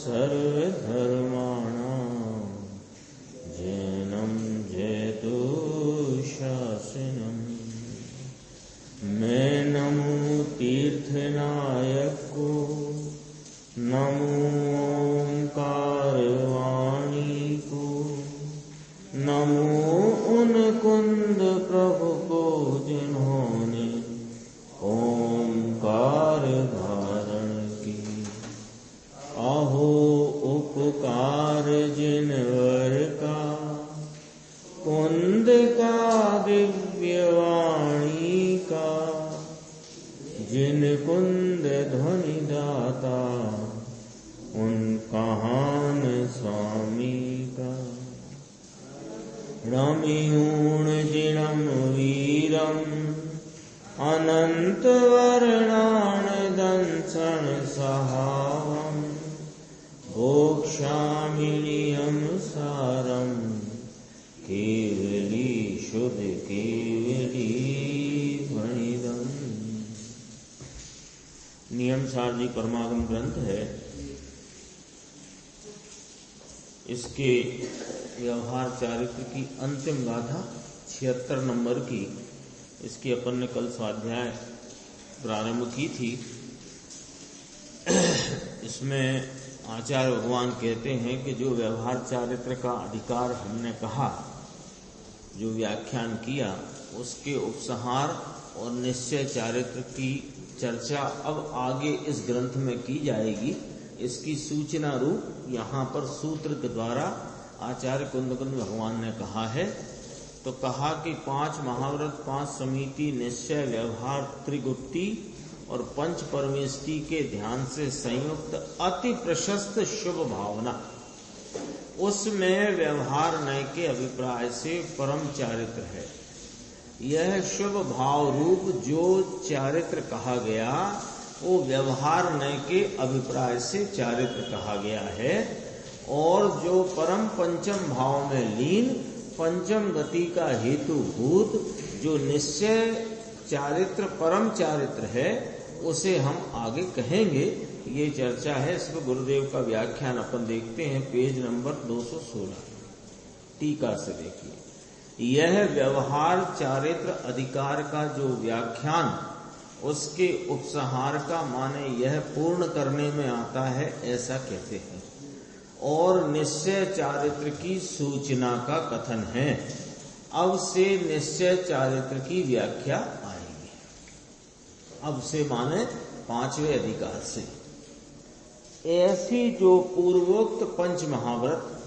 सर्वधर्माणां जैनं जयतु शासनम्। मैं नमो तीर्थनायक को, नमो ओंकारवाणी को, नमो उन कुंद प्रभु को जिन्होंने ओंकार धारण की। अहो उपकार जिनवर का, कुंद का दिव्यवाणी का, जिन कुंद ध्वनि दाता उन कहान स्वामी का। रमियूण जिणम वीरम अनंत वर्णान दंसन सहावम। भोक्ष्यामिनियम सारम केवली शुद्ध केवली वणिदम। नियम सार जी परमागम ग्रंथ है। इसके व्यवहार चारित्र की अंतिम गाथा 76 नंबर की, इसकी अपन ने कल स्वाध्याय प्रारंभ की थी। इसमें आचार्य भगवान कहते हैं कि जो व्यवहार चारित्र का अधिकार हमने कहा, जो व्याख्यान किया, उसके उपसंहार और निश्चय चारित्र की चर्चा अब आगे इस ग्रंथ में की जाएगी। इसकी सूचना रूप यहाँ पर सूत्र के द्वारा आचार्य कुंदकुंद भगवान ने कहा है। तो कहा कि 5 महाव्रत, 5 समिति, निश्चय, व्यवहार, त्रिगुप्ती और पंच परमेष्टि के ध्यान से संयुक्त अति प्रशस्त शुभ भावना, उसमें व्यवहार नय के अभिप्राय से परम चारित्र है। यह शुभ भाव रूप जो चारित्र कहा गया वो व्यवहार नय के अभिप्राय से चारित्र कहा गया है। और जो परम पंचम भाव में लीन पंचम गति का हेतुभूत जो निश्चय चारित्र परम चारित्र है, उसे हम आगे कहेंगे। ये चर्चा है, इस पर गुरुदेव का व्याख्यान अपन देखते हैं, पेज नंबर 216, टीका से देखिए। यह व्यवहार चारित्र अधिकार का जो व्याख्यान, उसके उपसंहार का माने यह पूर्ण करने में आता है, ऐसा कहते हैं। और निश्चय चारित्र की सूचना का कथन है। अब से निश्चय चारित्र की व्याख्या आएगी। अब से माने 5वें अधिकार से। ऐसी जो पूर्वोक्त पंच महाव्रत,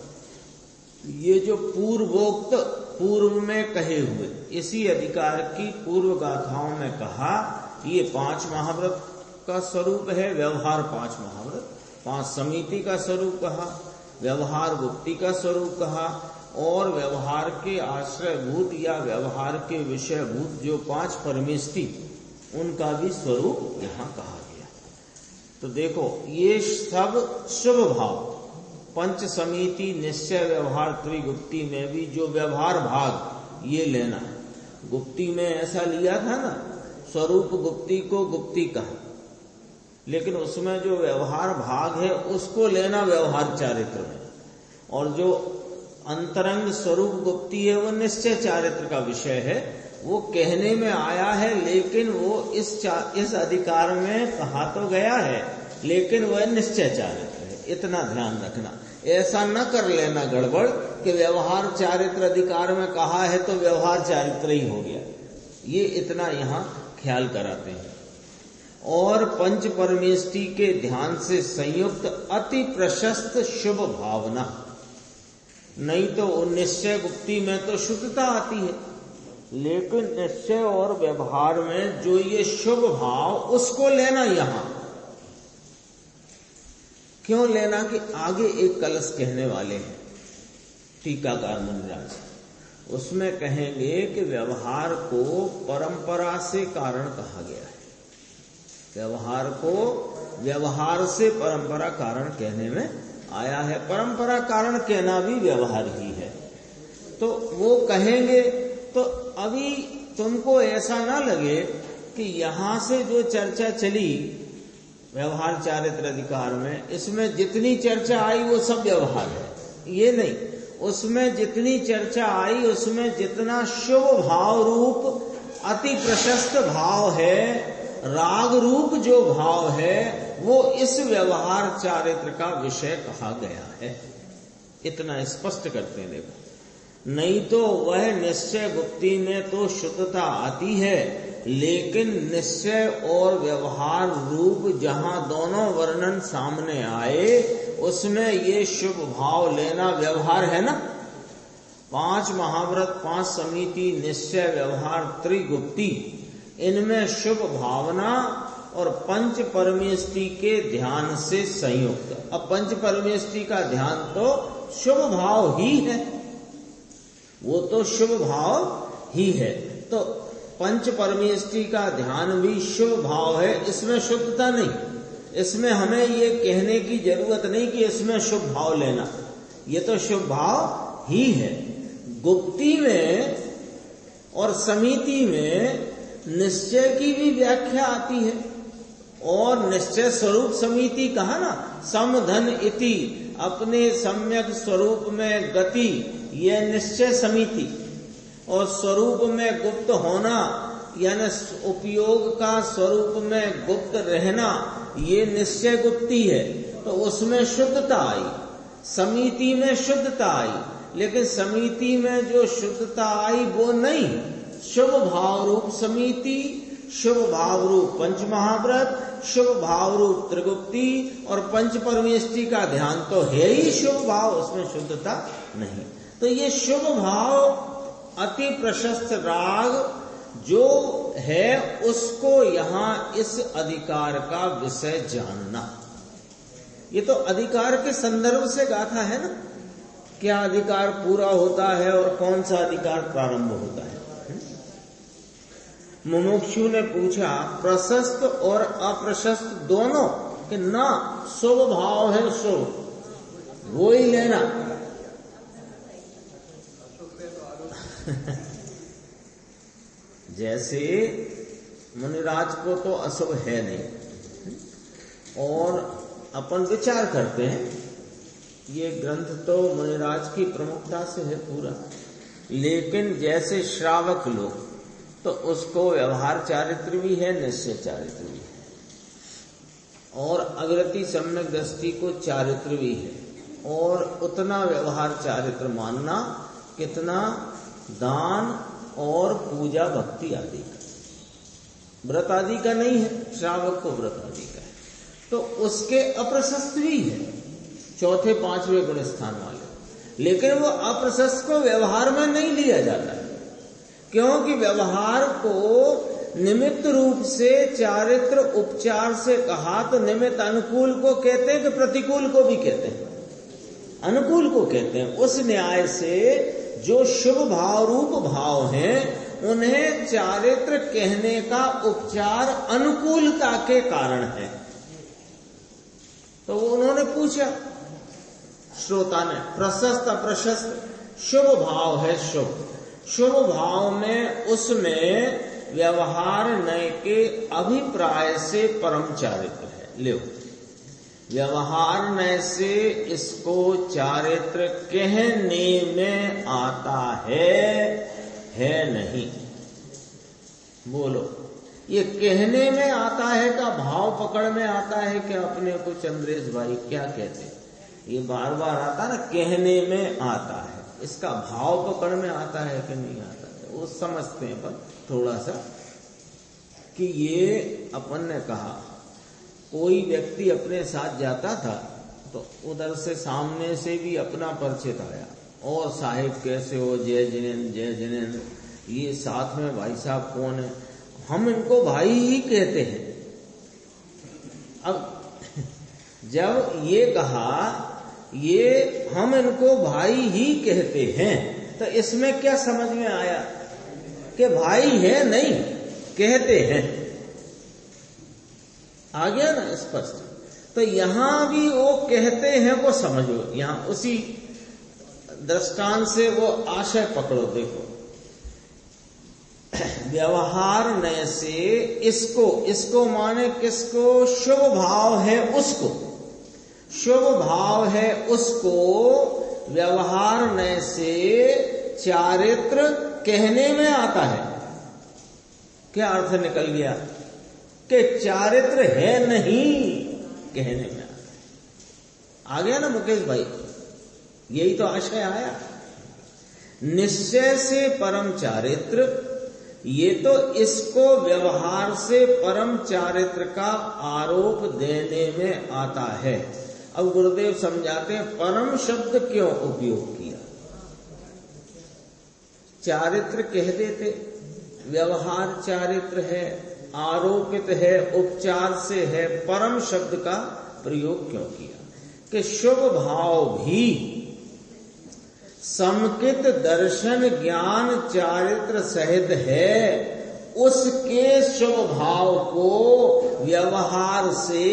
ये जो पूर्वोक्त पूर्व में कहे हुए इसी अधिकार की पूर्व गाथाओं में कहा, ये 5 महाव्रत का स्वरूप है। व्यवहार 5 महाव्रत, 5 समिति का स्वरूप कहा, व्यवहार गुप्ती का स्वरूप कहा, और व्यवहार के आश्रयभूत या व्यवहार के विषयभूत जो 5 परमेष्टि, उनका भी स्वरूप यहाँ कहा गया। तो देखो, ये सब शुभ भाव पंच समिति, निश्चय, व्यवहार, त्रिगुप्ती में भी जो व्यवहार भाग ये लेना है। गुप्ती में ऐसा लिया था ना, स्वरूप गुप्ती को गुप्ती कहा, लेकिन उसमें जो व्यवहार भाग है उसको लेना व्यवहार चारित्र में। और जो अंतरंग स्वरूप गुप्ती है वो निश्चय चारित्र का विषय है। वो कहने में आया है, लेकिन वो इस अधिकार में कहा तो गया है, लेकिन वह निश्चय चारित्र है। इतना ध्यान रखना, ऐसा न कर लेना गड़बड़ कि व्यवहार चारित्र अधिकार में कहा है तो व्यवहार चारित्र ही हो गया। ये इतना यहाँ ख्याल कराते हैं। और पंच परमेष्टि के ध्यान से संयुक्त अति प्रशस्त शुभ भावना, नहीं तो निश्चय गुप्ती में तो शुद्धता आती है, लेकिन निश्चय और व्यवहार में जो ये शुभ भाव, उसको लेना यहाँ क्यों लेना कि आगे एक कलश कहने वाले हैं टीकाकार मुनिराज, उसमें कहेंगे कि व्यवहार को परंपरा से कारण कहा गया है। व्यवहार को व्यवहार से परंपरा कारण कहने में आया है। परंपरा कारण कहना भी व्यवहार ही है। तो वो कहेंगे, तो अभी तुमको ऐसा ना लगे कि यहां से जो चर्चा चली व्यवहार चारित्र अधिकार में, इसमें जितनी चर्चा आई वो सब व्यवहार है, ये नहीं। उसमें जितनी चर्चा आई उसमें जितना शुभ भाव रूप अति प्रशस्त भाव है, राग रूप जो भाव है, वो इस व्यवहार चारित्र का विषय कहा गया है। इतना स्पष्ट करते हैं। देखो, नहीं तो वह निश्चय गुप्ति में तो शुद्धता आती है, लेकिन निश्चय और व्यवहार रूप जहां दोनों वर्णन सामने आए उसमें ये शुभ भाव लेना व्यवहार है ना। 5 महाव्रत, 5 समिति, निश्चय, व्यवहार, त्रिगुप्ति, इनमें शुभ भावना और पंच परमेष्टि के ध्यान से संयुक्त। अब पंच परमेष्टि का ध्यान तो शुभ भाव ही है, वो तो शुभ भाव ही है। तो पंच परमेष्टि का ध्यान भी शुभ भाव है, इसमें शुद्धता नहीं। इसमें हमें ये कहने की जरूरत नहीं कि इसमें शुभ भाव लेना, ये तो शुभ भाव ही है। गुप्ति में और समिति में निश्चय की भी व्याख्या आती है, और निश्चय स्वरूप समिति कहा ना, समधन इति, अपने सम्यक स्वरूप में गति, यह निश्चय समिति। और स्वरूप में गुप्त होना यानी उपयोग का स्वरूप में गुप्त रहना, ये निश्चय गुप्ति है। तो उसमें शुद्धता आई, समिति में शुद्धता आई, लेकिन समिति में जो शुद्धता आई वो नहीं। शुभ भाव रूप समिति, शुभ भाव रूप पंच महाव्रत, शुभ भाव रूप त्रिगुप्ति और पंच परमेष्टि का ध्यान तो है ही शुभ भाव, उसमें शुद्धता नहीं। तो ये शुभ भाव अति प्रशस्त राग जो है उसको यहाँ इस अधिकार का विषय जानना। ये तो अधिकार के संदर्भ से गाथा है ना, क्या अधिकार पूरा होता है और कौन सा अधिकार प्रारंभ होता है। मुमुक्षु ने पूछा प्रशस्त और अप्रशस्त दोनों, कि ना शुभ भाव है शुभ, वो ही लेना। जैसे मुनिराज को तो अशुभ है नहीं, और अपन विचार करते हैं, ये ग्रंथ तो मुनिराज की प्रमुखता से है पूरा, लेकिन जैसे श्रावक लोग तो उसको व्यवहार चारित्र भी है, निश्चय चारित्र भी है, और अग्रति सम्यक दृष्टि को चारित्र भी है। और उतना व्यवहार चारित्र मानना कितना दान और पूजा भक्ति आदि का, व्रत आदि का नहीं है, श्रावक को व्रत आदि का है। तो उसके अप्रशस्त भी है, 4थे 5वें गुण स्थान वाले, लेकिन वो अप्रशस्त को व्यवहार में नहीं लिया जाता है, क्योंकि व्यवहार को निमित्त रूप से चारित्र उपचार से कहा तो निमित्त अनुकूल को कहते हैं कि प्रतिकूल को भी कहते हैं, अनुकूल को कहते हैं। उस न्याय से जो शुभ भाव रूप भाव हैं उन्हें चारित्र कहने का उपचार अनुकूलता के कारण है। तो उन्होंने पूछा श्रोता ने, प्रशस्त अप्रशस्त शुभ भाव है शुभ, शुभ भाव में उसमें व्यवहार नय के अभिप्राय से परम चारित्र है। लो, व्यवहार नय से इसको चारित्र कहने में आता है नहीं। बोलो, ये कहने में आता है का भाव पकड़ में आता है कि अपने को चंद्रेश भाई क्या कहते हैं, ये बार बार आता ना, कहने में आता है, इसका भाव पकड़ में आता है कि नहीं आता है, वो समझते हैं पर थोड़ा सा कि ये अपन ने कहा कोई व्यक्ति अपने साथ जाता था तो उधर से सामने से भी अपना परिचित आया, और साहिब कैसे हो, जय जिनेन्द्र जय जिनेन्द्र, ये साथ में भाई साहब कौन है, हम इनको भाई ही कहते हैं। अब जब ये कहा ये हम इनको भाई ही कहते हैं, तो इसमें क्या समझ में आया कि भाई है नहीं, कहते हैं, आ गया ना स्पष्ट। तो यहां भी वो कहते हैं वो समझो, यहां उसी दृष्टांत से वो आशय पकड़ो। देखो, व्यवहार नय से इसको माने किसको? शुभ भाव है उसको, शुभ भाव है उसको व्यवहार नय से चारित्र कहने में आता है। क्या अर्थ निकल गया? कि चारित्र है नहीं कहने में आता है। आ गया ना मुकेश भाई? यही तो आशय आया। निश्चय से परम चारित्र, ये तो इसको व्यवहार से परम चारित्र का आरोप देने में आता है। अब गुरुदेव समझाते हैं परम शब्द क्यों उपयोग किया। चारित्र कह देते, व्यवहार चारित्र है, आरोपित है, उपचार से है, परम शब्द का प्रयोग क्यों किया? कि शुभ भाव भी समकित दर्शन ज्ञान चारित्र सहित है, उसके शुभ भाव को व्यवहार से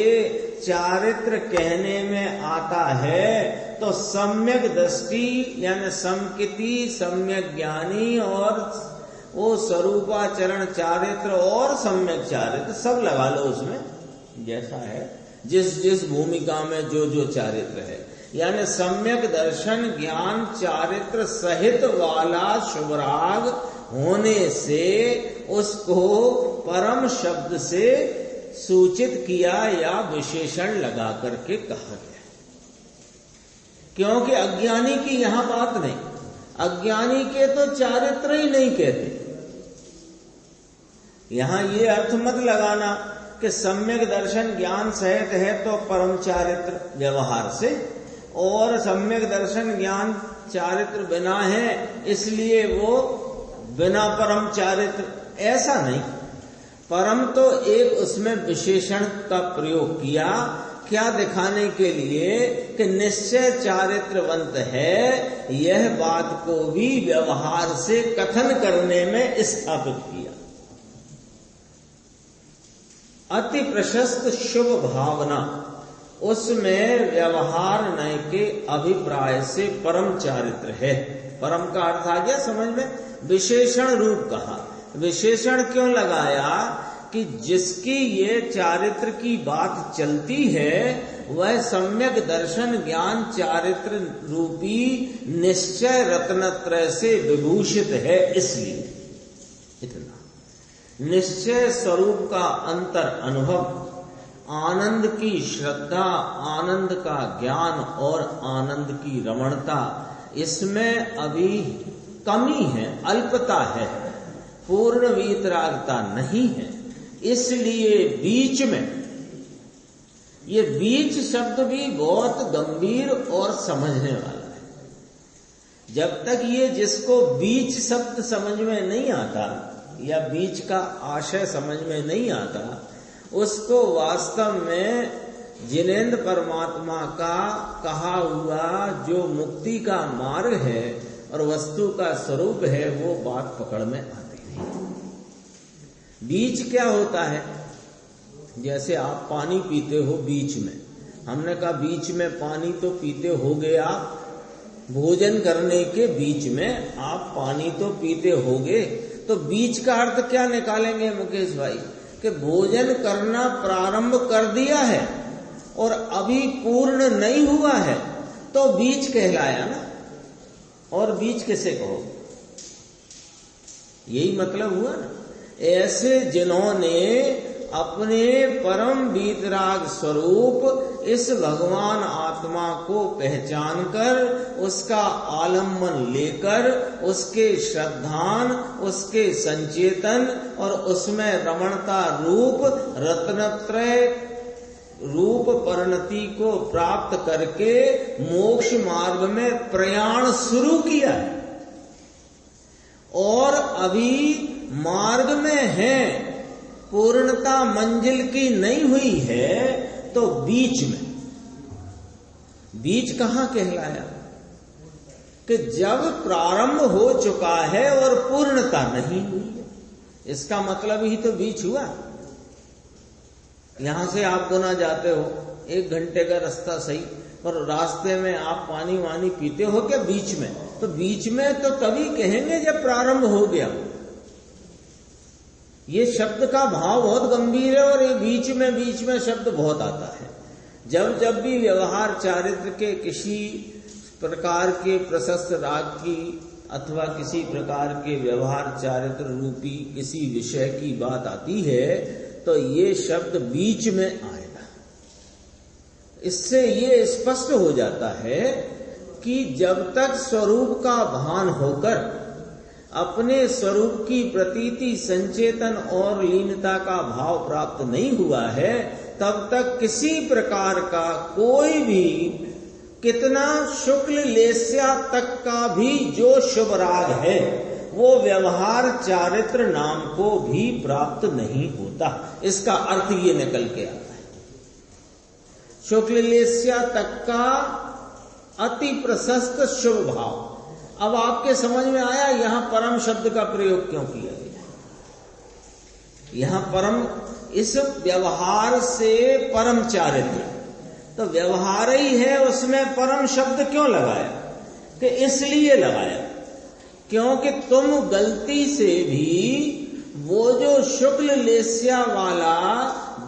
चारित्र कहने में आता है। तो सम्यक दृष्टि यानी समकिति, सम्यक ज्ञानी और वो स्वरूपाचरण चारित्र और सम्यक चारित्र सब लगा लो उसमें, जैसा है जिस जिस भूमिका में जो जो चारित्र है, यानी सम्यक दर्शन ज्ञान चारित्र सहित वाला शुभराग होने से उसको परम शब्द से सूचित किया या विशेषण लगा करके कहा गया। क्योंकि अज्ञानी की यहां बात नहीं, अज्ञानी के तो चारित्र ही नहीं कहते। यहां ये अर्थ मत लगाना कि सम्यक दर्शन ज्ञान सहित है तो परम चारित्र व्यवहार से, और सम्यक दर्शन ज्ञान चारित्र बिना है इसलिए वो बिना परम चारित्र, ऐसा नहीं। परम तो एक उसमें विशेषण का प्रयोग किया, क्या दिखाने के लिए कि निश्चय चारित्रवंत है, यह बात को भी व्यवहार से कथन करने में स्थापित किया। अति प्रशस्त शुभ भावना, उसमें व्यवहार नय के अभिप्राय से परम चारित्र है। परम का अर्थ आ गया समझ में? विशेषण रूप कहा। विशेषण क्यों लगाया? कि जिसकी ये चारित्र की बात चलती है वह सम्यक दर्शन ज्ञान चारित्र रूपी निश्चय रत्नत्रय से विभूषित है, इसलिए इतना निश्चय स्वरूप का अंतर अनुभव, आनंद की श्रद्धा, आनंद का ज्ञान और आनंद की रमणता, इसमें अभी कमी है, अल्पता है, पूर्ण वीतरागता नहीं है। इसलिए बीच में, ये बीच शब्द भी बहुत गंभीर और समझने वाला है। जब तक ये जिसको बीच शब्द समझ में नहीं आता या बीच का आशय समझ में नहीं आता, उसको वास्तव में जिनेंद्र परमात्मा का कहा हुआ जो मुक्ति का मार्ग है और वस्तु का स्वरूप है, वो बात पकड़ में आती नहीं। बीच क्या होता है? जैसे आप पानी पीते हो बीच में, हमने कहा बीच में पानी तो पीते होगे आप, भोजन करने के बीच में आप पानी तो पीते होगे, तो बीच का अर्थ क्या निकालेंगे मुकेश भाई? कि भोजन करना प्रारंभ कर दिया है और अभी पूर्ण नहीं हुआ है, तो बीच कहलाया ना। और बीच किसे कहो? यही मतलब हुआ ना। ऐसे जिन्होंने अपने परम वीतराग स्वरूप इस भगवान आत्मा को पहचान कर, उसका आलम्बन लेकर, उसके श्रद्धान, उसके संचेतन और उसमें रमणता रूप रत्नत्रय रूप परिणति को प्राप्त करके मोक्ष मार्ग में प्रयाण शुरू किया है और अभी मार्ग में है, पूर्णता मंजिल की नहीं हुई है, तो बीच में। बीच कहां कहलाया? कि जब प्रारंभ हो चुका है और पूर्णता नहीं हुई है, इसका मतलब ही तो बीच हुआ। यहां से आप गुना जाते हो, 1 घंटे का रास्ता सही, पर रास्ते में आप पानी वानी पीते हो क्या बीच में? तो बीच में तो तभी कहेंगे जब प्रारंभ हो गया। ये शब्द का भाव बहुत गंभीर है और ये बीच में शब्द बहुत आता है। जब जब भी व्यवहार चारित्र के किसी प्रकार के प्रशस्त राग की अथवा किसी प्रकार के व्यवहार चारित्र रूपी किसी विषय की बात आती है तो ये शब्द बीच में आएगा। इससे ये स्पष्ट हो जाता है कि जब तक स्वरूप का भान होकर अपने स्वरूप की प्रतीति संचेतन और लीनता का भाव प्राप्त नहीं हुआ है तब तक किसी प्रकार का कोई भी कितना शुक्ल लेस्या तक का भी जो शुभ राग है वो व्यवहार चारित्र नाम को भी प्राप्त नहीं होता। इसका अर्थ ये निकल के आता है। शुक्ल लेस्या तक का अति प्रशस्त शुभ भाव। अब आपके समझ में आया यहां परम शब्द का प्रयोग क्यों किया गया। यहां परम इस व्यवहार से परम चारित्र, तो व्यवहार ही है उसमें परम शब्द क्यों लगाया कि इसलिए लगाया क्योंकि तुम गलती से भी वो जो शुक्ल लेस्या वाला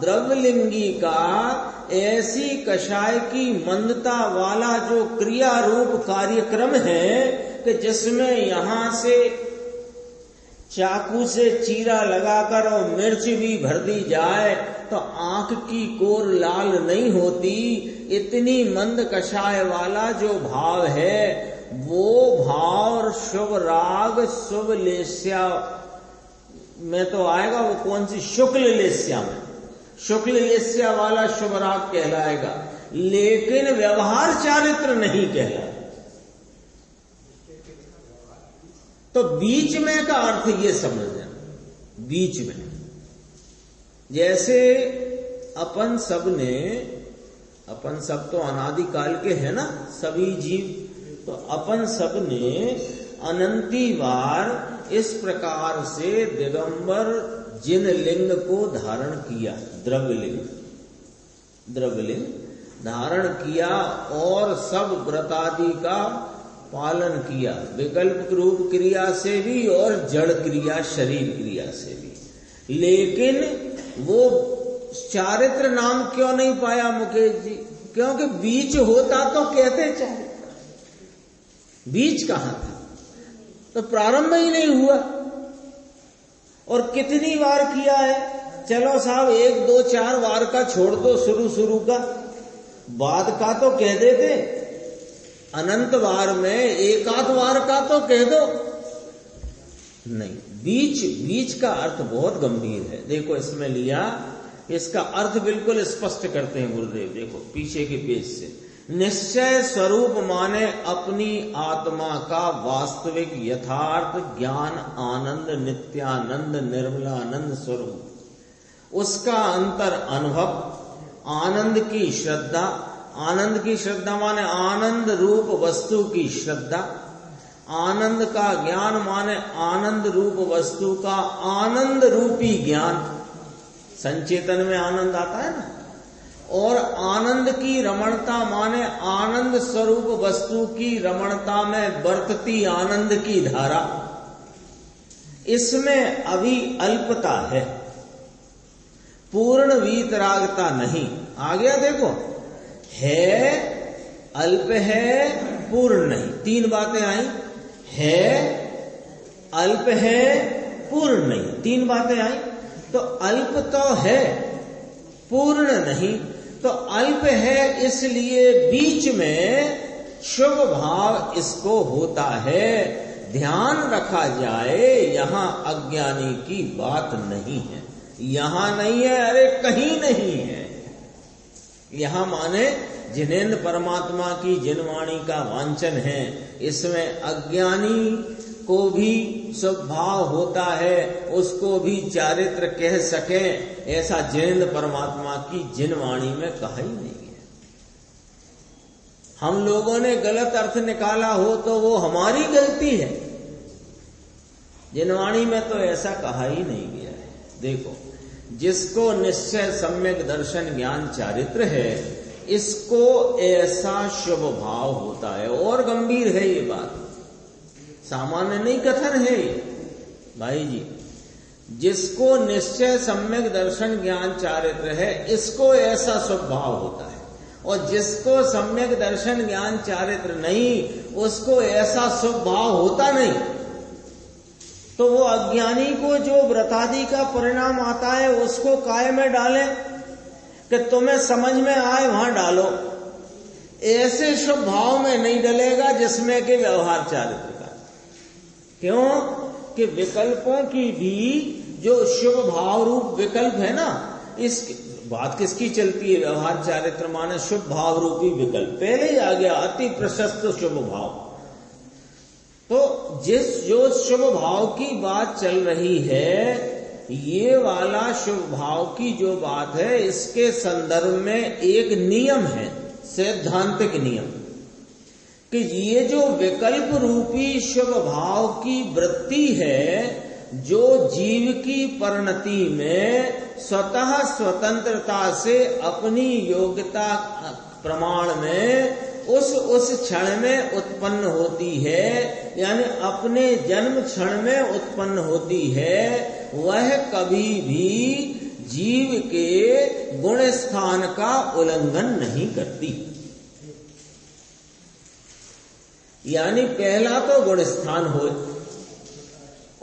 द्रव्यलिंगी का ऐसी कषाय की मंदता वाला जो क्रिया रूप कार्यक्रम है कि जिसमें यहां से चाकू से चीरा लगाकर और मिर्च भी भर दी जाए तो आंख की कोर लाल नहीं होती, इतनी मंद कषाय वाला जो भाव है वो भाव शुभ राग शुभ लेस्या में तो आएगा। वो कौन सी? शुक्ल लेस्या में। शुक्ल लेस्या वाला शुभ राग कहलाएगा लेकिन व्यवहार चारित्र नहीं कहलाएगा। तो बीच में का अर्थ ये समझना, बीच में जैसे अपन सब तो अनादिकाल के हैं ना सभी जीव, तो अपन सब ने अनंती बार इस प्रकार से दिगंबर जिन लिंग को धारण किया, द्रव्यलिंग धारण किया और सब व्रतादि का पालन किया, विकल्प रूप क्रिया से भी और जड़ क्रिया शरीर क्रिया से भी। लेकिन वो चारित्र नाम क्यों नहीं पाया मुकेश जी? क्योंकि बीच होता तो कहते चारित्र, बीच कहां था? तो प्रारंभ ही नहीं हुआ। और कितनी बार किया है? चलो साहब 1 2 4 बार का छोड़ दो, शुरू का, बाद का तो कह देते, अनंत बार में 1 आध बार का तो कह दो। नहीं, बीच का अर्थ बहुत गंभीर है। देखो इसमें लिया, इसका अर्थ बिल्कुल स्पष्ट करते हैं गुरुदेव। देखो पीछे के पेज से, निश्चय स्वरूप माने अपनी आत्मा का वास्तविक यथार्थ ज्ञान आनंद नित्यानंद निर्मलानंद स्वरूप, उसका अंतर अनुभव, आनंद की श्रद्धा, आनंद की श्रद्धा माने आनंद रूप वस्तु की श्रद्धा, आनंद का ज्ञान माने आनंद रूप वस्तु का आनंद रूपी ज्ञान, संचेतन में आनंद आता है ना, और आनंद की रमणता माने आनंद स्वरूप वस्तु की रमणता में बरतती आनंद की धारा। इसमें अभी अल्पता है, पूर्ण वीतरागता नहीं। आ गया देखो, है अल्प है पूर्ण नहीं, 3 बातें आई, है अल्प है पूर्ण नहीं, 3 बातें आई। तो अल्प तो है पूर्ण नहीं, तो अल्प है इसलिए बीच में शुभ भाव इसको होता है। ध्यान रखा जाए यहां अज्ञानी की बात नहीं है, यहां नहीं है, अरे कहीं नहीं है। यहां माने जिनेन्द्र परमात्मा की जिनवाणी का वांचन है, इसमें अज्ञानी को भी स्वभाव होता है, उसको भी चारित्र कह सके, ऐसा जिनेन्द्र परमात्मा की जिनवाणी में कहा ही नहीं है। हम लोगों ने गलत अर्थ निकाला हो तो वो हमारी गलती है, जिनवाणी में तो ऐसा कहा ही नहीं गया है। देखो, जिसको निश्चय सम्यक दर्शन ज्ञान चारित्र है, इसको ऐसा शुभ भाव होता है। और गंभीर है ये बात, सामान्य नहीं कथन है ये भाई जी। जिसको निश्चय सम्यक दर्शन ज्ञान चारित्र है, इसको ऐसा स्वभाव होता है, और जिसको सम्यक दर्शन ज्ञान चारित्र नहीं, उसको ऐसा स्वभाव होता नहीं। तो वो अज्ञानी को जो व्रतादि का परिणाम आता है उसको काय में डालें कि तुम्हें समझ में आए वहां डालो, ऐसे शुभ भाव में नहीं डलेगा जिसमें कि व्यवहार चारित्र का। क्यों कि विकल्पों की भी जो शुभ भाव रूप विकल्प है ना, इस बात किसकी चलती है? व्यवहार चारित्र माने शुभ भाव रूपी विकल्प। पहले ही आ गया अति प्रशस्त शुभ भाव। तो जो शुभ भाव की बात चल रही है, ये वाला शुभ भाव की जो बात है, इसके संदर्भ में एक नियम है, सैद्धांतिक नियम, कि ये जो विकल्प रूपी शुभ भाव की वृत्ति है, जो जीव की परिणति में स्वतः स्वतंत्रता से अपनी योग्यता प्रमाण में उस क्षण में उत्पन्न होती है, यानी अपने जन्म क्षण में उत्पन्न होती है, वह कभी भी जीव के गुण स्थान का उल्लंघन नहीं करती। यानी पहला तो गुण स्थान हो,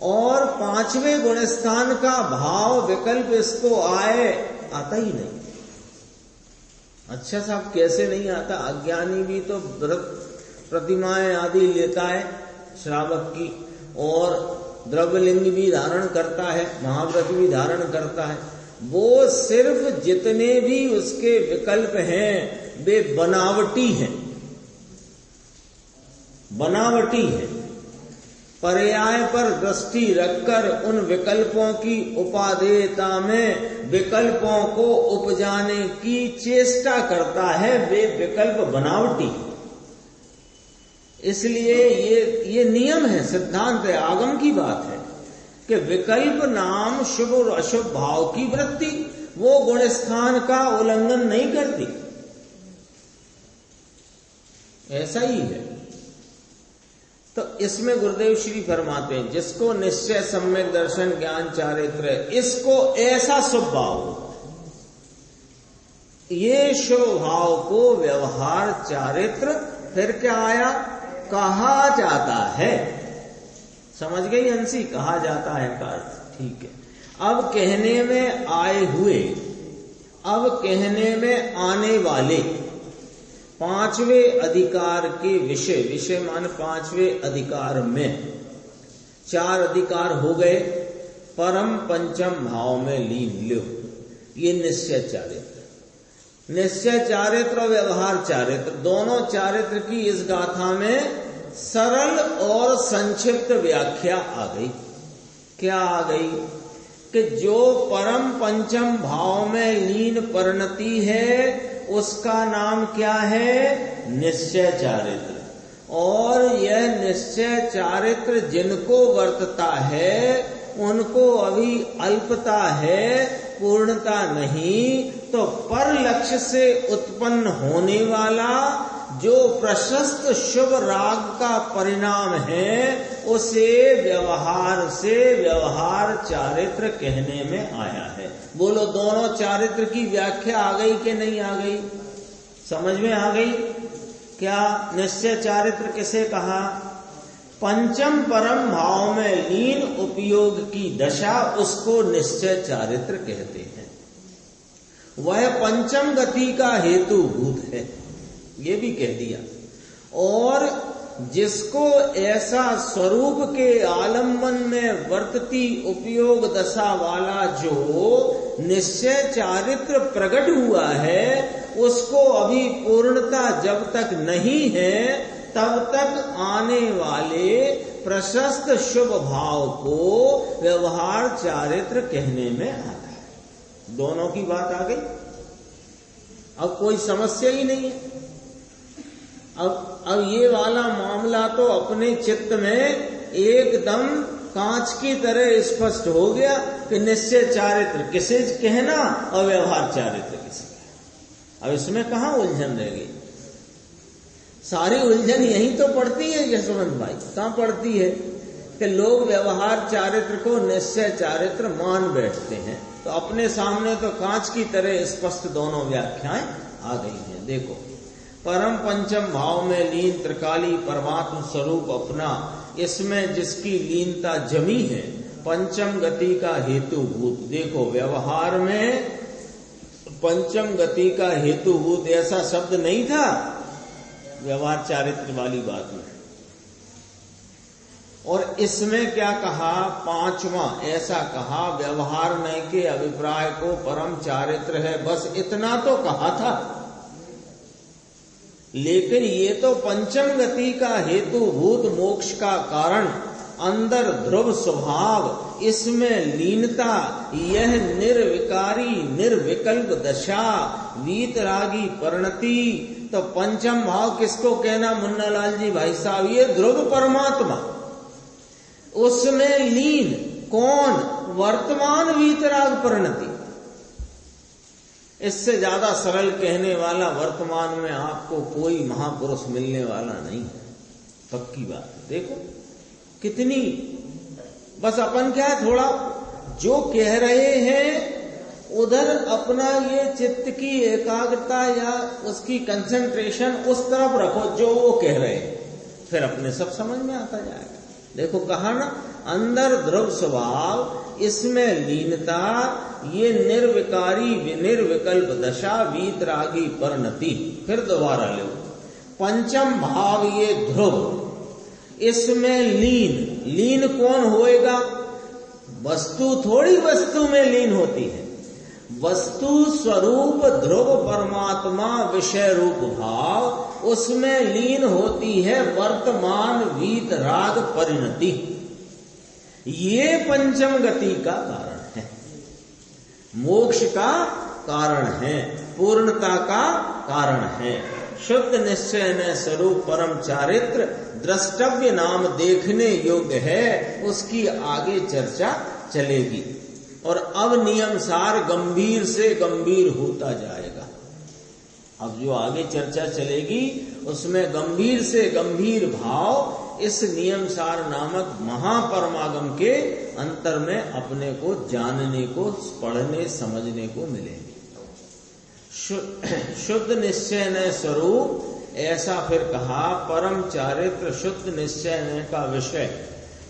और पांचवें गुण स्थान का भाव विकल्प इसको आए, आता ही नहीं। अच्छा साहब कैसे नहीं आता? अज्ञानी भी तो व्रत प्रतिमाएं आदि लेता है श्रावक की, और द्रव्यलिंग भी धारण करता है, महाव्रत भी धारण करता है। वो सिर्फ जितने भी उसके विकल्प हैं वे बनावटी हैं, बनावटी है। पर्याय पर दृष्टि रखकर उन विकल्पों की उपादेयता में विकल्पों को उपजाने की चेष्टा करता है, वे विकल्प बनावटी। इसलिए ये नियम है, सिद्धांत है, आगम की बात है कि विकल्प नाम शुभ और अशुभ भाव की वृत्ति वो गुण स्थान का उल्लंघन नहीं करती। ऐसा ही है। तो इसमें गुरुदेव श्री फरमाते हैं, जिसको निश्चय सम्यक दर्शन ज्ञान चारित्र, इसको ऐसा शुभ भाव हो, ये शुभ भाव को व्यवहार चारित्र फिर क्या आया? कहा जाता है। समझ गई हंसी? कहा जाता है का अर्थ, ठीक है। अब कहने में आए हुए, अब कहने में आने वाले पांचवें अधिकार के विषय, विषय मान पांचवें अधिकार में चार अधिकार हो गए। परम पंचम भाव में लीन लो, ये निश्चय चारित्र, निश्चय चारित्र और व्यवहार चारित्र, दोनों चारित्र की इस गाथा में सरल और संक्षिप्त व्याख्या आ गई। क्या आ गई? कि जो परम पंचम भाव में लीन परिणति है उसका नाम क्या है? निश्चय चारित्र। और यह निश्चय चारित्र जिनको वर्तता है उनको अभी अल्पता है, पूर्णता नहीं। तो पर लक्ष्य से उत्पन्न होने वाला जो प्रशस्त शुभ राग का परिणाम है उसे व्यवहार से व्यवहार चारित्र कहने में आया है। बोलो, दोनों चारित्र की व्याख्या आ गई कि नहीं आ गई? समझ में आ गई? क्या निश्चय चारित्र किसे कहा? पंचम परम भाव में लीन उपयोग की दशा, उसको निश्चय चारित्र कहते हैं। वह पंचम गति का हेतुभूत है, ये भी कह दिया। और जिसको ऐसा स्वरूप के आलम्बन में वर्तती उपयोग दशा वाला जो निश्चय चारित्र प्रकट हुआ है, उसको अभी पूर्णता जब तक नहीं है तब तक आने वाले प्रशस्त शुभ भाव को व्यवहार चारित्र कहने में आता है। दोनों की बात आ गई। अब कोई समस्या ही नहीं है। अब ये वाला मामला तो अपने चित्त में एकदम कांच की तरह स्पष्ट हो गया कि निश्चय चारित्र किसे कहना और व्यवहार चारित्र किसे कहना। अब इसमें कहां उलझन रह गई? सारी उलझन यही तो पड़ती है यशवंत भाई। कहां पड़ती है कि लोग व्यवहार चारित्र को निश्चय चारित्र मान बैठते हैं। तो अपने सामने तो कांच की तरह स्पष्ट दोनों व्याख्याएं आ गई हैं। देखो, परम पंचम भाव में लीन त्रिकाली परमात्म स्वरूप अपना, इसमें जिसकी लीनता जमी है, पंचम गति का हेतुभूत। देखो, व्यवहार में पंचम गति का हेतुभूत ऐसा शब्द नहीं था व्यवहार चारित्र वाली बात में। और इसमें क्या कहा, पांचवा ऐसा कहा, व्यवहार नय के अभिप्राय को परम चारित्र है, बस इतना तो कहा था। लेकिन ये तो पंचम गति का हेतुभूत, मोक्ष का कारण, अंदर ध्रुव स्वभाव, इसमें लीनता, यह निर्विकारी निर्विकल्प दशा, वीतरागी परिणति। तो पंचम भाव किसको कहना मुन्ना लाल जी भाई साहब? ये ध्रुव परमात्मा, उसमें लीन कौन? वर्तमान वीतराग परिणति। इससे ज्यादा सरल कहने वाला वर्तमान में आपको कोई महापुरुष मिलने वाला नहीं है, पक्की बात है। देखो कितनी, बस अपन क्या थोड़ा जो कह रहे हैं उधर अपना ये चित्त की एकाग्रता या उसकी कंसंट्रेशन उस तरफ रखो जो वो कह रहे हैं, फिर अपने सब समझ में आता जाएगा। देखो कहा ना, अंदर ध्रुव स्वभाव, इसमें लीनता, ये निर्विकारी निर्विकल्प दशा, वीतरागी परिणति। फिर दोबारा लो, पंचम भाव ये ध्रुव, इसमें लीन। लीन कौन होएगा? वस्तु थोड़ी वस्तु में लीन होती है, वस्तु स्वरूप ध्रुव परमात्मा विषय रूप भाव, उसमें लीन होती है वर्तमान वीतराग परिणति। ये पंचम गति का कारण है, मोक्ष का कारण है, पूर्णता का कारण है। शुद्ध निश्चय न स्वरूप परम चारित्र द्रष्टव्य नाम देखने योग्य है, उसकी आगे चर्चा चलेगी। और अब नियम सार गंभीर से गंभीर होता जाएगा। अब जो आगे चर्चा चलेगी उसमें गंभीर से गंभीर भाव इस नियम सार नामक महापरमागम के अंतर में अपने को जानने को, पढ़ने समझने को मिलेंगे। शुद्ध निश्चय न स्वरूप, ऐसा फिर कहा परम चारित्र शुद्ध निश्चय का विषय,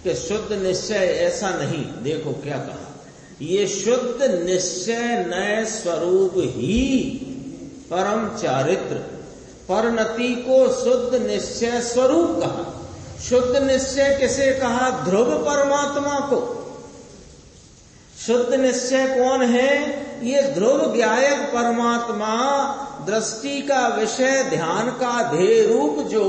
कि शुद्ध निश्चय ऐसा नहीं। देखो क्या कहा, ये शुद्ध निश्चय नए स्वरूप ही परम चारित्र, परिणति को शुद्ध निश्चय स्वरूप कहा। शुद्ध निश्चय किसे कहा? ध्रुव परमात्मा को। शुद्ध निश्चय कौन है? ये ध्रुव ज्ञायक परमात्मा, दृष्टि का विषय, ध्यान का ध्येय रूप, जो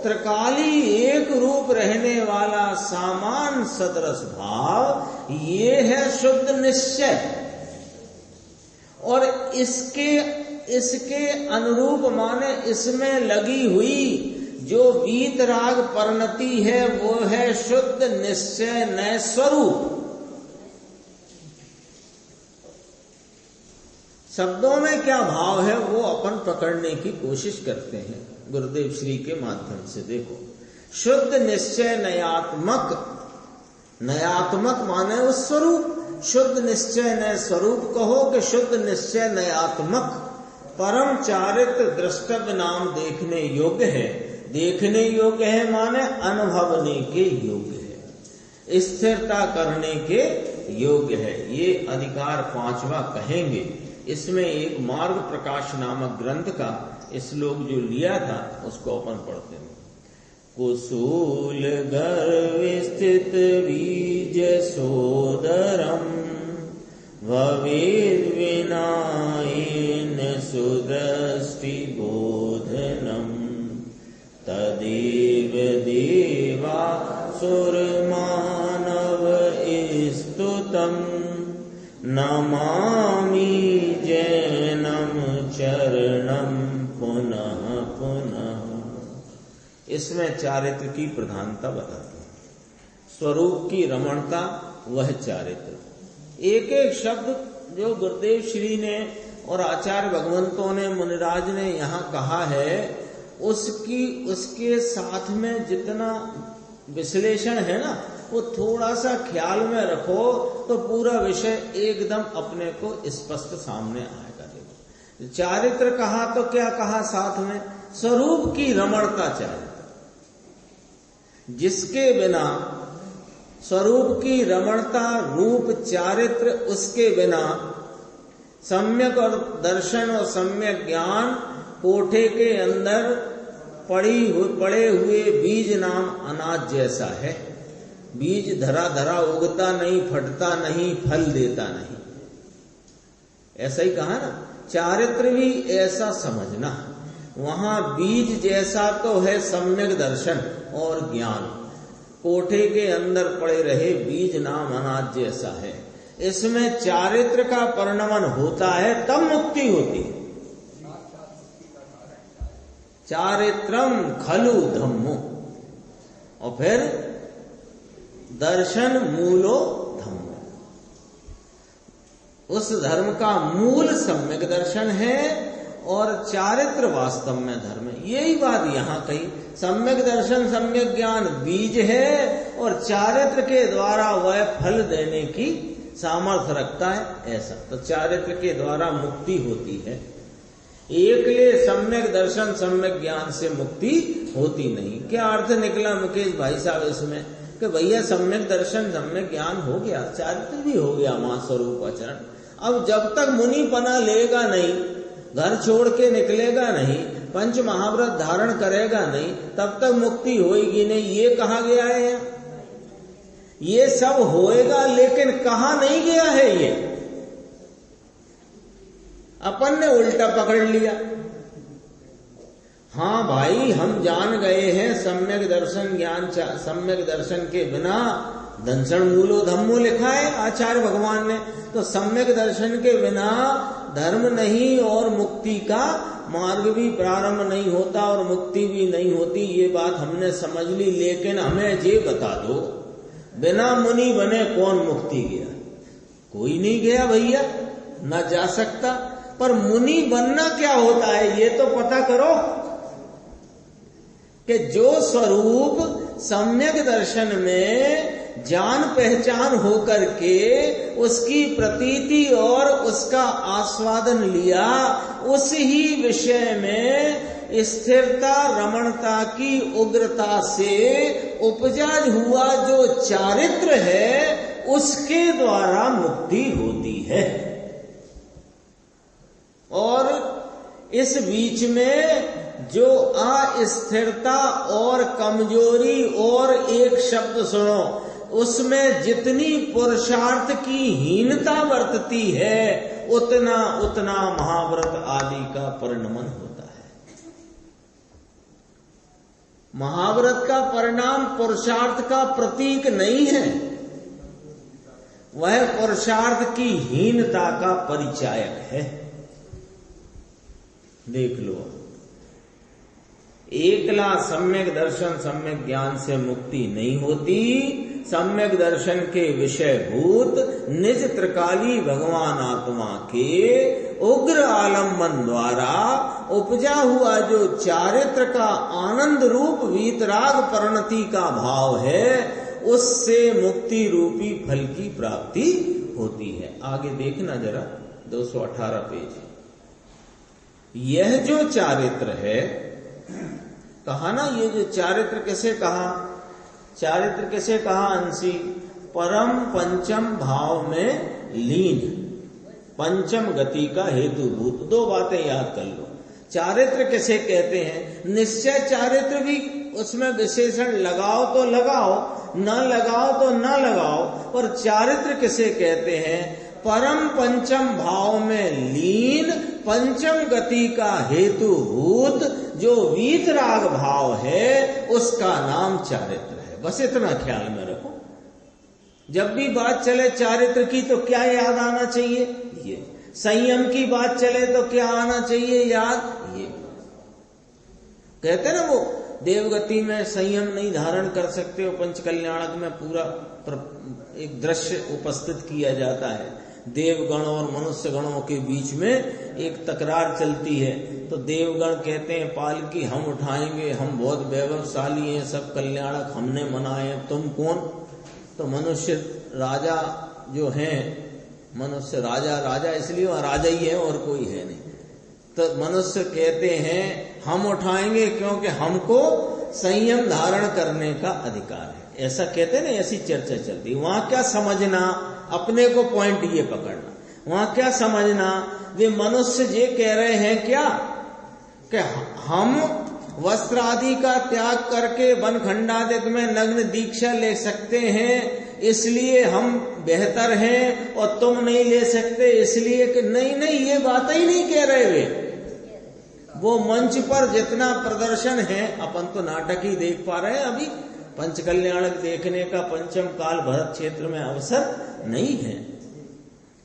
त्रिकाली एक रूप रहने वाला सामान सदृश भाव, ये है शुद्ध निश्चय। और इसके अनुरूप माने इसमें लगी हुई जो वीतराग परिणति है, वो है शुद्ध निश्चय नए स्वरूप। शब्दों में क्या भाव है वो अपन पकड़ने की कोशिश करते हैं गुरुदेव श्री के माध्यम से। देखो, शुद्ध निश्चय नयात्मक, नयात्मक माने उस स्वरूप, शुद्ध निश्चय नय स्वरूप कहो कि शुद्ध निश्चय नयात्मक, परम चारित्र द्रष्टव्य नाम देखने योग्य है। देखने योग्य है माने अनुभवने के योग्य है, स्थिरता करने के योग्य है। ये अधिकार पांचवा कहेंगे। इसमें एक मार्ग प्रकाश नामक ग्रंथ का श्लोक जो लिया था उसको अपन पढ़ते हैं। कुसूल गर्भ स्थित बीज सोदरम भवेद विनायन सुदृष्टि बोधनम तदेव देवा सुर मानव स्तुतम नमामि जैनम चरणम पुनः पुनः। इसमें चारित्र की प्रधानता बताते हैं, स्वरूप की रमणता वह चारित्र। एक एक शब्द जो गुरुदेव श्री ने और आचार्य भगवंतों ने, मुनिराज ने यहाँ कहा है, उसके साथ में जितना विश्लेषण है ना, वो थोड़ा सा ख्याल में रखो तो पूरा विषय एकदम अपने को स्पष्ट सामने आएगा। देखो चारित्र कहा तो क्या कहा साथ में? स्वरूप की रमणता चारित्र, जिसके बिना स्वरूप की रमणता रूप चारित्र, उसके बिना सम्यक और दर्शन और सम्यक ज्ञान कोठे के अंदर पड़े हुए बीज नाम अनाज जैसा है। बीज धरा धरा उगता नहीं, फटता नहीं, फल देता नहीं। ऐसा ही कहा ना, चारित्र भी ऐसा समझना। वहां बीज जैसा तो है सम्यक दर्शन और ज्ञान, कोठे के अंदर पड़े रहे बीज नाम अनाज जैसा है। इसमें चारित्र का परिणमन होता है तब मुक्ति होती है। चारित्रम खलु धम्मो, और फिर दर्शन मूलो धम्मो। उस धर्म का मूल सम्यक दर्शन है और चारित्र वास्तव में धर्म है। यही बात यहां कही, सम्यक दर्शन सम्यक ज्ञान बीज है और चारित्र के द्वारा वह फल देने की सामर्थ्य रखता है। ऐसा तो चारित्र के द्वारा मुक्ति होती है। एकले सम्यक दर्शन सम्यक ज्ञान से मुक्ति होती नहीं। क्या अर्थ निकला मुकेश भाई साहब इसमें? कि भैया सम्यक दर्शन सम्यक ज्ञान हो गया, चारित्र भी हो गया महास्वरूप आचरण। अब जब तक मुनिपना लेगा नहीं, घर छोड़ के निकलेगा नहीं, पंच महाव्रत धारण करेगा नहीं, तब तक मुक्ति होएगी नहीं। ये कहा गया है, ये सब होएगा, लेकिन कहा नहीं गया है। ये अपन ने उल्टा पकड़ लिया। हाँ भाई, हम जान गए हैं सम्यक दर्शन ज्ञान, सम्यक दर्शन के बिना दंशन मूलो धम्मो लिखा है आचार्य भगवान ने, तो सम्यक दर्शन के बिना धर्म नहीं और मुक्ति का मार्ग भी प्रारंभ नहीं होता और मुक्ति भी नहीं होती। ये बात हमने समझ ली, लेकिन हमें ये बता दो, बिना मुनि बने कौन मुक्ति गया? कोई नहीं गया भैया, न जा सकता। पर मुनि बनना क्या होता है ये तो पता करो, कि जो स्वरूप सम्यक दर्शन में जान पहचान होकर के उसकी प्रतीति और उसका आस्वादन लिया, उस ही विषय में स्थिरता रमणता की उग्रता से उपजा हुआ जो चारित्र है, उसके द्वारा मुक्ति होती है। और इस बीच में जो अस्थिरता और कमजोरी, और एक शब्द सुनो, उसमें जितनी पुरुषार्थ की हीनता बरतती है, उतना उतना महाव्रत आदि का परिणमन होता है। महाव्रत का परिणाम पुरुषार्थ का प्रतीक नहीं है, वह पुरुषार्थ की हीनता का परिचायक है। देख लो, एकला सम्यक दर्शन सम्यक ज्ञान से मुक्ति नहीं होती। सम्यक दर्शन के विषय भूत निज त्रिकाली भगवान आत्मा के उग्र आलम्बन द्वारा उपजा हुआ जो चारित्र का आनंद रूप वीतराग परिणति का भाव है, उससे मुक्ति रूपी फल की प्राप्ति होती है। आगे देखना जरा 218 पेज। यह जो चारित्र है, कहा ना, ये जो चारित्र कैसे कहा? चारित्र कैसे कहा अंशी? परम पंचम भाव में लीन, पंचम गति का हेतुभूत। दो बातें याद कर लो। चारित्र कैसे कहते हैं? निश्चय चारित्र भी, उसमें विशेषण लगाओ तो लगाओ, न लगाओ तो न लगाओ, पर चारित्र किसे कहते हैं? परम पंचम भाव में लीन, पंचम गति का हेतुभूत जो वीतराग भाव है, उसका नाम चारित्र है। बस इतना ख्याल में रखो। जब भी बात चले चारित्र की तो क्या याद आना चाहिए? ये। संयम की बात चले तो क्या आना चाहिए याद? ये। कहते ना वो देवगति में संयम नहीं धारण कर सकते हो, पंचकल्याणक में पूरा एक दृश्य उपस्थित किया जाता है। देवगण और मनुष्य गणों के बीच में एक तकरार चलती है, तो देवगण कहते हैं पालकी हम उठाएंगे, हम बहुत वैभवशाली हैं, सब कल्याणक हमने मनाए, तुम कौन? तो मनुष्य राजा जो हैं, मनुष्य राजा इसलिए वहां राजा ही है और कोई है नहीं। तो मनुष्य कहते हैं हम उठाएंगे क्योंकि हमको संयम धारण करने का अधिकार है, ऐसा कहते हैं ना, ऐसी चर्चा चलती। वहां क्या समझना, अपने को पॉइंट ये पकड़ना, वहां क्या समझना, वे मनुष्य ये कह रहे हैं क्या कि हम वस्त्र आदि का त्याग करके वन खंडादिक में नग्न दीक्षा ले सकते हैं इसलिए हम बेहतर हैं और तुम नहीं ले सकते इसलिए कि नहीं, ये बात ही नहीं कह रहे वे। वो मंच पर जितना प्रदर्शन है, अपन तो नाटक ही देख पा रहे हैं, अभी पंचकल्याणक देखने का पंचम काल भरत क्षेत्र में अवसर नहीं है,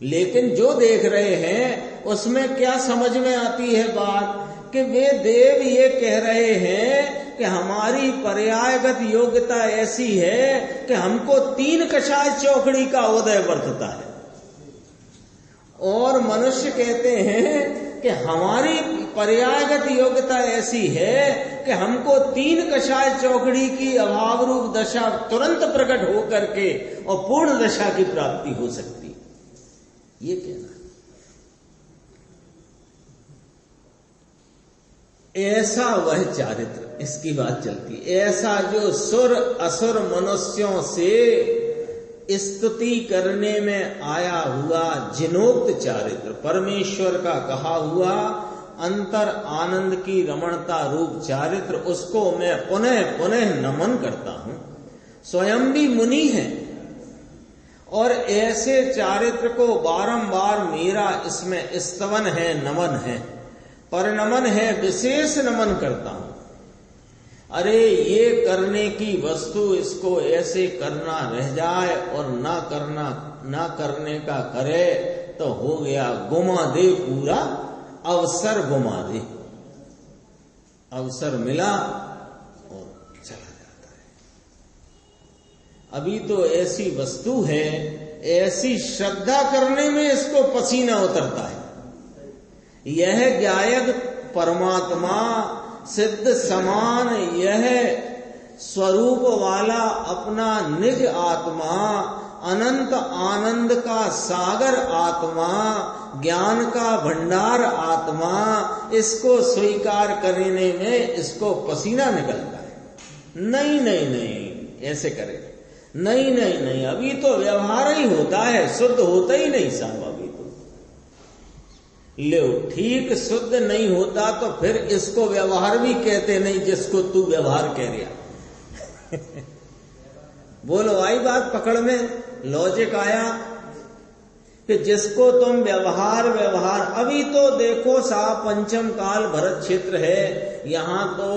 लेकिन जो देख रहे हैं उसमें क्या समझ में आती है बात कि वे देव ये कह रहे हैं कि हमारी पर्यायगत योग्यता ऐसी है कि हमको 3 कषाय चौकड़ी का उदय वर्तता है, और मनुष्य कहते हैं कि हमारी पर्यायगत योग्यता ऐसी है कि हमको 3 कषाय चौकड़ी की अभाव रूप दशा तुरंत प्रकट हो करके और पूर्ण दशा की प्राप्ति हो सकती, ये कहना। ऐसा वह चारित्र, इसकी बात चलती, ऐसा जो सुर असुर मनुष्यों से स्तुति करने में आया हुआ जिनोक्त चारित्र, परमेश्वर का कहा हुआ अंतर आनंद की रमणता रूप चारित्र, उसको मैं पुनः पुनः नमन करता हूं। स्वयं भी मुनि है और ऐसे चारित्र को बारंबार मेरा इसमें स्तवन है, नमन है, परनमन है, विशेष नमन करता हूं। अरे ये करने की वस्तु, इसको ऐसे करना रह जाए और ना करने का करे तो हो गया, गुमा दे पूरा अवसर, गुमा दे, अवसर मिला और चला जाता है। अभी तो ऐसी वस्तु है, ऐसी श्रद्धा करने में इसको पसीना उतरता है। यह गायक परमात्मा सिद्ध समान, यह स्वरूप वाला अपना निज आत्मा, अनंत आनंद का सागर आत्मा, ज्ञान का भंडार आत्मा, इसको स्वीकार करने में इसको पसीना निकलता है। नहीं, ऐसे करे, नहीं, अभी तो व्यवहार ही होता है, शुद्ध होता ही नहीं साहब। अभी तो ले ठीक शुद्ध नहीं होता तो फिर इसको व्यवहार भी कहते नहीं जिसको तू व्यवहार कह रहा। बोलो आई बात पकड़ में, लॉजिक आया कि जिसको तुम व्यवहार, अभी तो देखो साहब पंचम काल भरत क्षेत्र है, यहां तो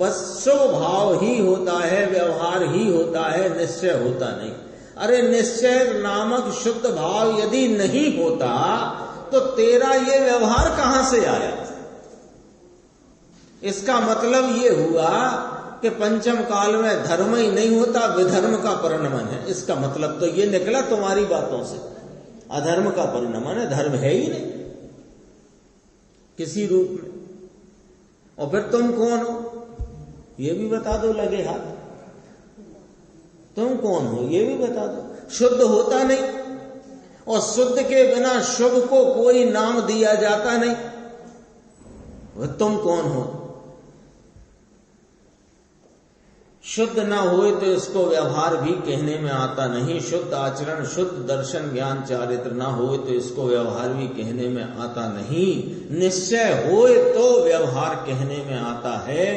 बस शुभ भाव ही होता है, व्यवहार ही होता है, निश्चय होता नहीं। अरे निश्चय नामक शुद्ध भाव यदि नहीं होता तो तेरा ये व्यवहार कहां से आया? इसका मतलब ये हुआ कि पंचम काल में धर्म ही नहीं होता, विधर्म का परिणमन है। इसका मतलब तो ये निकला तुम्हारी बातों से, अधर्म का परिणमन है, धर्म है ही नहीं किसी रूप में। और फिर तुम कौन हो ये भी बता दो, लगे हाथ। तुम कौन हो ये भी बता दो। शुद्ध होता नहीं, और शुद्ध के बिना शुभ को कोई नाम दिया जाता नहीं। वह तुम कौन हो? शुद्ध ना होए तो इसको व्यवहार भी कहने में आता नहीं। शुद्ध आचरण, शुद्ध दर्शन, ज्ञान, चारित्र ना होए तो इसको व्यवहार भी कहने में आता नहीं। निश्चय होए तो व्यवहार कहने में आता है।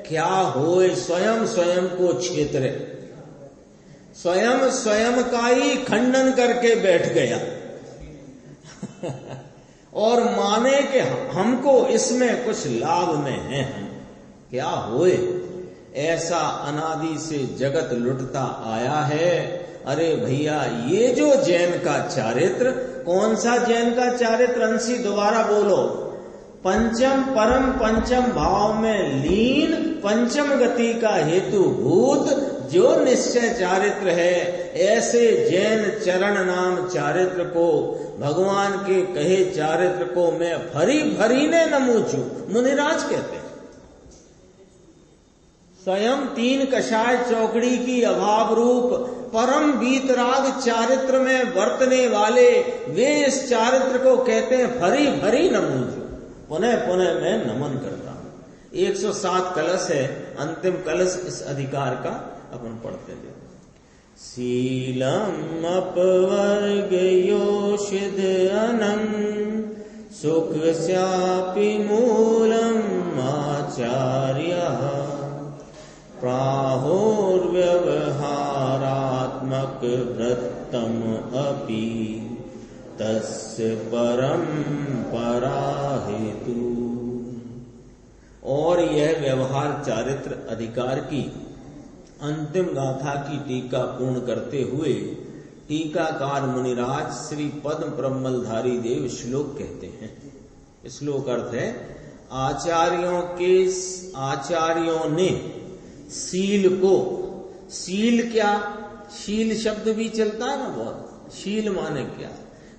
क्या होए? स्वयं स्वयं को क्षेत्र, स्वयं का ही खंडन करके बैठ गया और माने कि हमको इसमें कुछ लाभ में है। हम क्या होए? ऐसा अनादि से जगत लुटता आया है। अरे भैया, ये जो जैन का चारित्र, कौन सा जैन का चारित्र? अंशी दोबारा बोलो। पंचम परम पंचम भाव में लीन, पंचम गति का हेतु भूत जो निश्चय चारित्र है, ऐसे जैन चरण नाम चारित्र को, भगवान के कहे चारित्र को मैं भरी भरी ने नमूचू, मुनिराज कहते हैं। स्वयं 3 कषाय चौकड़ी की अभाव रूप परम वीतराग चारित्र में वर्तने वाले वे इस चारित्र को कहते हैं भरी भरी नमूजो, पुनः पुनः मैं नमन करता हूं। 107 कलश है, अंतिम कलश इस अधिकार का अपन पढ़ते हैं। शीलम अपवर्ग योषिद अनंग सुख स्यापि मूलम आचार्य प्राहुर्व्यवहारात्मक वृत्तम अपि तस्य परंपरा हेतु। और यह व्यवहार चारित्र अधिकार की अंतिम गाथा की टीका पूर्ण करते हुए टीकाकार मुनिराज श्री पद्म प्रमलधारी देव श्लोक कहते हैं। श्लोक अर्थ है, आचार्यों ने शील को, शील क्या, शील शब्द भी चलता है ना बहुत, शील माने क्या,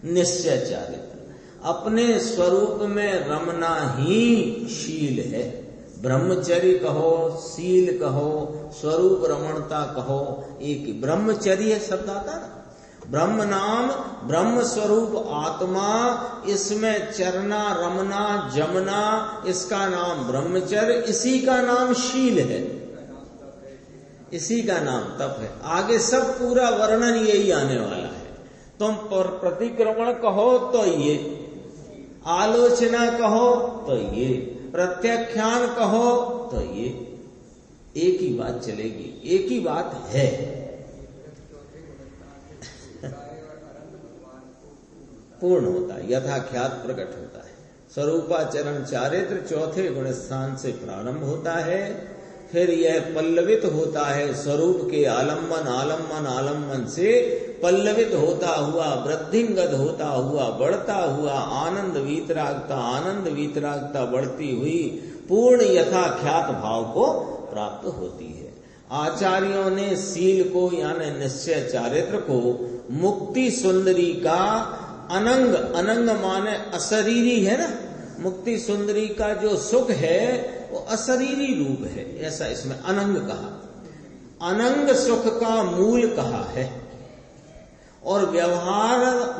निश्चय चारित्र, अपने स्वरूप में रमना ही शील है। ब्रह्मचर्य कहो, शील कहो, स्वरूप रमणता कहो, एक ब्रह्मचर्य शब्द आता है ना, ब्रह्म नाम ब्रह्म स्वरूप आत्मा, इसमें चरना रमना जमना, इसका नाम ब्रह्मचर्य, इसी का नाम शील है, इसी का नाम तप है। आगे सब पूरा वर्णन यही आने वाला है। तुम प्रतिक्रमण कहो तो ये, आलोचना कहो तो ये, प्रत्याख्यान कहो तो ये, एक ही बात चलेगी, एक ही बात है। पूर्ण होता है, यथाख्यात प्रकट होता है। स्वरूपाचरण चारित्र चौथे गुण स्थान से प्रारंभ होता है, फिर यह पल्लवित होता है स्वरूप के आलम्बन आलम्बन आलम्बन से पल्लवित होता हुआ, वृद्धिंगत होता हुआ, बढ़ता हुआ, आनंद वीतरागता बढ़ती हुई पूर्ण यथाख्यात भाव को प्राप्त होती है। आचार्यों ने शील को यानी निश्चय चारित्र को मुक्ति सुंदरी का अनंग, अनंग माने अशरीरी है ना, मुक्ति सुंदरी का जो सुख है वो अशरीरी रूप है, ऐसा इसमें अनंग कहा, अनंग सुख का मूल कहा है। और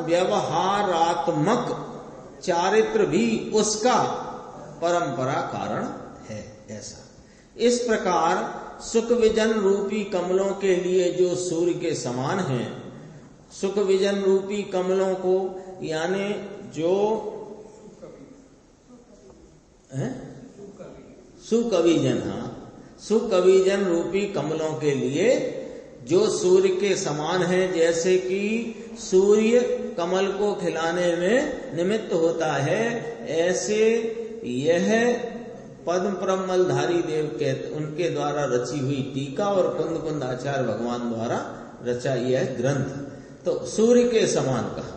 व्यवहारात्मक चारित्र भी उसका परंपरा कारण है, ऐसा। इस प्रकार सुख विजन रूपी कमलों के लिए जो सूर्य के समान हैं, सुख विजन रूपी कमलों को यानी जो सुकविजन, हाँ, सुकविजन रूपी कमलों के लिए जो सूर्य के समान है, जैसे कि सूर्य कमल को खिलाने में निमित्त होता है, ऐसे यह पद्म प्रमलधारी देव के उनके द्वारा रची हुई टीका और कुंद कुंद आचार्य भगवान द्वारा रचा यह ग्रंथ तो सूर्य के समान कहा।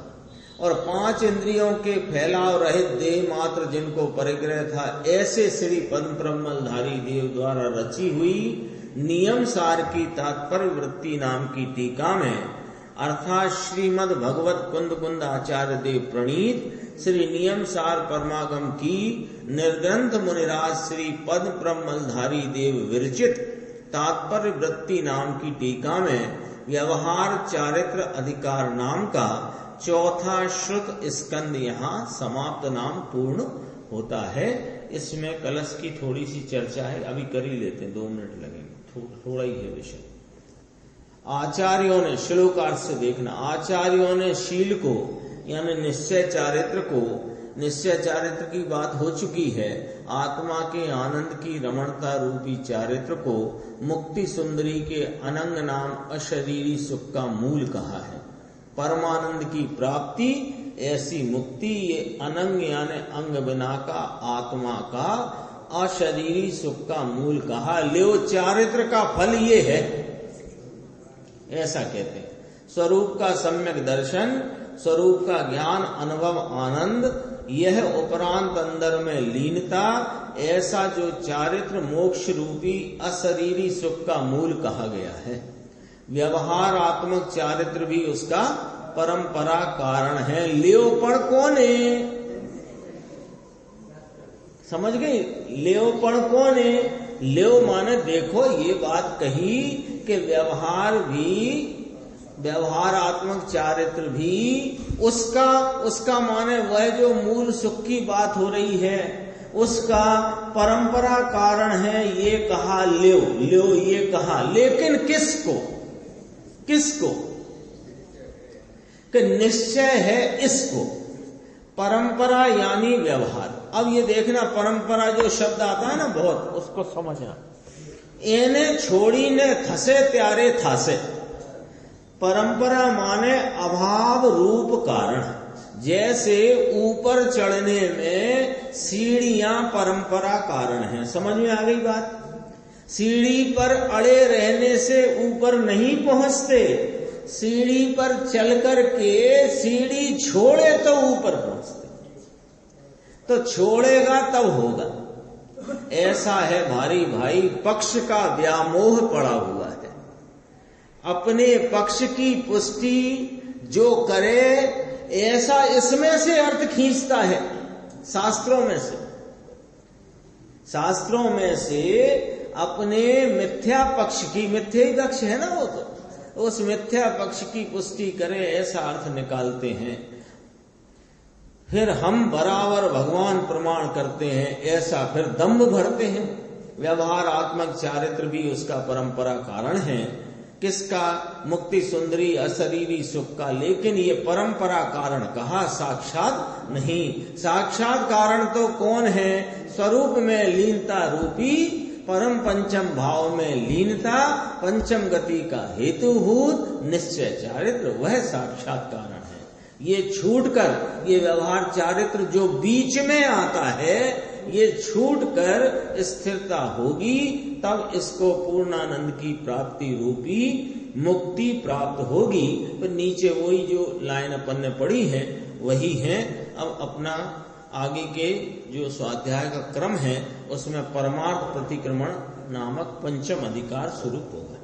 और 5 इंद्रियों के फैलाव रहित देह मात्र जिनको परिग्रह था, ऐसे श्री पद्म प्रमलधारी देव द्वारा रची हुई नियम सार की तात्पर्य वृत्ति नाम की टीका में, अर्थात श्रीमद् भगवत कुंद कुंद आचार्य देव प्रणीत श्री नियम सार परमागम की निर्ग्रंथ मुनिराज श्री पद्म प्रमलधारी देव विरचित तात्पर्य वृत्ति नाम की टीका में व्यवहार चारित्र अधिकार नाम का चौथा श्रुत स्कंद यहाँ समाप्त नाम पूर्ण होता है। इसमें कलश की थोड़ी सी चर्चा है, अभी कर ही लेते हैं, 2 मिनट लगेंगे, थोड़ा ही है विषय। आचार्यों ने, श्लोकार्थ से देखना, आचार्यों ने शील को यानी निश्चय चारित्र को, निश्चय चारित्र की बात हो चुकी है, आत्मा के आनंद की रमणता रूपी चारित्र को मुक्ति सुंदरी के अनंग नाम अशरीरी सुख का मूल कहा है। परमानंद की प्राप्ति ऐसी मुक्ति ये अनंग यानी अंग बिना का आत्मा का अशरीरी सुख का मूल कहा। लियो चारित्र का फल ये है, ऐसा कहते हैं। स्वरूप का सम्यक दर्शन, स्वरूप का ज्ञान, अनुभव, आनंद, यह उपरांत अंदर में लीनता, ऐसा जो चारित्र मोक्ष रूपी अशरीरी सुख का मूल कहा गया है। व्यवहारात्मक चारित्र भी उसका परंपरा कारण है। लेवपण कौन है, समझ गए? लेवपण कौन है? लेव माने देखो, ये बात कही कि व्यवहार भी व्यवहारात्मक चारित्र भी उसका माने वह जो मूल सुख की बात हो रही है उसका परंपरा कारण है, ये कहा ल्यो ये कहा, लेकिन किसको कि निश्चय है इसको। परंपरा यानी व्यवहार। अब ये देखना, परंपरा जो शब्द आता है ना बहुत, उसको समझना। एने छोड़ी ने थसे त्यारे थासे। परंपरा माने अभाव रूप कारण। जैसे ऊपर चढ़ने में सीढ़ियां परंपरा कारण है। समझ में आ गई बात? सीढ़ी पर अड़े रहने से ऊपर नहीं पहुंचते, सीढ़ी पर चल कर के सीढ़ी छोड़े तो ऊपर पहुंचते, तो छोड़ेगा तब होगा। ऐसा है भाई पक्ष का व्यामोह पड़ा हुआ है। अपने पक्ष की पुष्टि जो करे ऐसा इसमें से अर्थ खींचता है। शास्त्रों में से अपने मिथ्या पक्ष की, मिथ्या ही पक्ष है ना वो, तो उस मिथ्या पक्ष की पुष्टि करे ऐसा अर्थ निकालते हैं। फिर हम बराबर भगवान प्रमाण करते हैं ऐसा फिर दंभ भरते हैं। व्यवहारात्मक चारित्र भी उसका परंपरा कारण है। किसका? मुक्ति सुंदरी अशरीरी सुख का। लेकिन ये परंपरा कारण कहा, साक्षात नहीं। साक्षात कारण तो कौन है? स्वरूप में लीनता रूपी परम पंचम भाव में लीनता, पंचम गति का हेतुभूत निश्चय चारित्र, वह साक्षात कारण है। ये छूटकर, ये व्यवहार चारित्र जो बीच में आता है, ये छूटकर स्थिरता होगी, तब इसको पूर्णानंद की प्राप्ति रूपी मुक्ति प्राप्त होगी। तो नीचे वही जो लाइन अपन ने पढ़ी है वही है। अब अपना आगे के जो स्वाध्याय का क्रम है उसमें परमार्थ प्रतिक्रमण नामक पंचम अधिकार शुरू होगा।